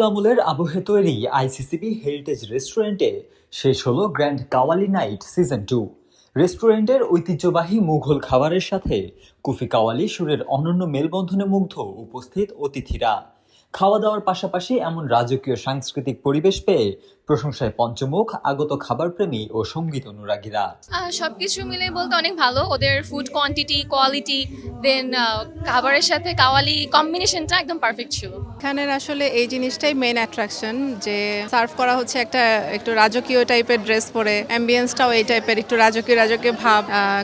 মুঘল আমলের আবহে তৈরি আইসিসিবি হেরিটেজ রেস্টুরেন্টে শেষ হলো গ্র্যান্ড কাওয়ালি নাইট সিজন 2। রেস্টুরেন্টের ঐতিহ্যবাহী মুঘল খাবারের সাথে কুফি কাওয়ালি সুরের অনন্য মেলবন্ধনে মুগ্ধ উপস্থিত অতিথিরা। খাওয়া দাওয়ার পাশাপাশি এমন রাজকীয় সাংস্কৃতিক পরিবেশ পেয়ে প্রশংসায় পঞ্চমুখ আগত খাবারপ্রেমী ও সঙ্গীত অনুরাগীরা। সবকিছু মিলে বলতে অনেক ভালো, ওদের ফুড কোয়ান্টিটি, কোয়ালিটি, দেন খাবারের সাথে কাওয়ালি কম্বিনেশনটা একদম পারফেক্ট ছিল। এখানের আসলে এই জিনিসটাই মেইন অ্যাট্রাকশন, যে সার্ভ করা হচ্ছে একটা একটু রাজকীয় টাইপের ড্রেস পরে, অ্যাম্বিয়েন্সটাও এই টাইপের একটু রাজকীয় ভাব,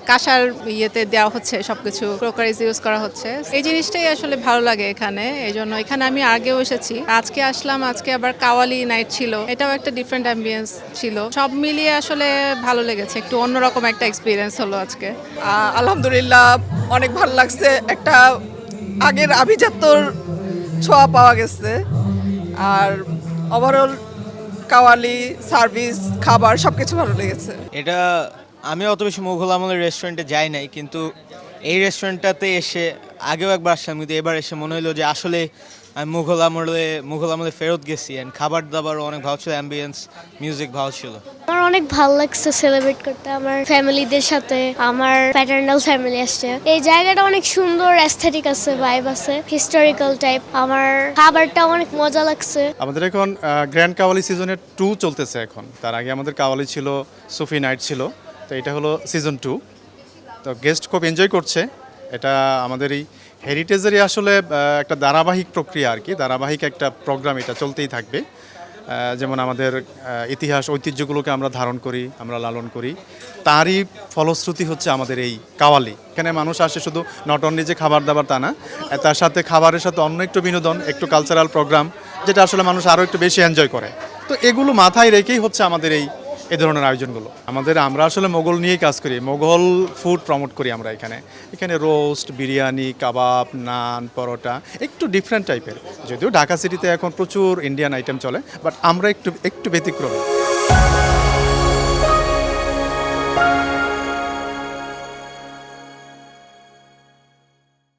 কাঁসার ইয়েতে দেওয়া হচ্ছে, সবকিছু ক্রোকারিজ ইউজ করা হচ্ছে। এই জিনিসটাই আসলে ভালো লাগে এখানে, এই জন্য এখানে আমি আগেও এসেছি, আজকে আসলাম, আজকে আবার কাওয়ালি নাইট ছিল, এটাও একটা ডিফারেন্ট অ্যাম্বিয়েন্স ছিল। সব মিলিয়ে আসলে ভালো লেগেছে, একটু অন্যরকম একটা এক্সপিরিয়েন্স হলো আজকে। আলহামদুলিল্লাহ অনেক ভালো লাগছে, একটা আগের আভিজাত্যর ছোঁয়া পাওয়া গেছে। আর ওভারঅল কাওয়ালি সার্ভিস, খাবার সবকিছু ভালো লেগেছে। এটা আমি অত বেশি মুঘল আমলের রেস্টুরেন্টে যাই নাই, কিন্তু এই রেস্টুরেন্টটাতে এসে আগেও একবার আসলাম, কিন্তু এবার এসে মনে হলো যে আসলে আমি মুঘল আমলে ফেরত গেছি। অ্যান্ড খাবার দাবারও অনেক ভালো ছিল, অ্যাম্বিয়েন্স, মিউজিক ভালো ছিল। আমার অনেক ভালো লাগছে সেলিব্রেট করতে আমার ফ্যামিলিদের সাথে। আমার প্যাটার্নাল ফ্যামিলি আসছে। এই জায়গাটা অনেক সুন্দর, অ্যাস্থেটিক আছে, ভাইব আছে, হিস্টোরিক্যাল টাইপ। আমার খাবারটা অনেক মজা লাগছে। আমাদের এখন গ্র্যান্ড কাওয়ালি সিজনের 2 চলতেছে এখন। তার আগে আমাদের কাওয়ালি ছিল, সুফি নাইট ছিল, তো এটা হলো সিজন 2। তো গেস্ট খুব এনজয় করছে। এটা আমাদের এই হেরিটেজেরই আসলে একটা ধারাবাহিক প্রক্রিয়া আর কি, ধারাবাহিক একটা প্রোগ্রাম, এটা চলতেই থাকবে। যেমন আমাদের ইতিহাস ঐতিহ্যগুলোকে আমরা ধারণ করি, আমরা লালন করি, তারই ফলশ্রুতি হচ্ছে আমাদের এই কাওয়ালি। এখানে মানুষ আসে শুধু নট অনলি যে খাবার দাবার তা না, তার সাথে খাবারের সাথে অন্য একটু বিনোদন, একটু কালচারাল প্রোগ্রাম, যেটা আসলে মানুষ আরও একটু বেশি এনজয় করে। তো এগুলো মাথায় রেখেই হচ্ছে আমাদের এই ধরনের আয়োজনগুলো। আমরা আসলে মোগল নিয়েই কাজ করি, মোগল ফুড প্রমোট করি আমরা এখানে রোস্ট, বিরিয়ানি, কাবাব, নান, পরোটা, একটু ডিফারেন্ট টাইপের। যদিও ঢাকা সিটিতে এখন প্রচুর ইন্ডিয়ান আইটেম চলে, বাট আমরা একটু ব্যতিক্রমী।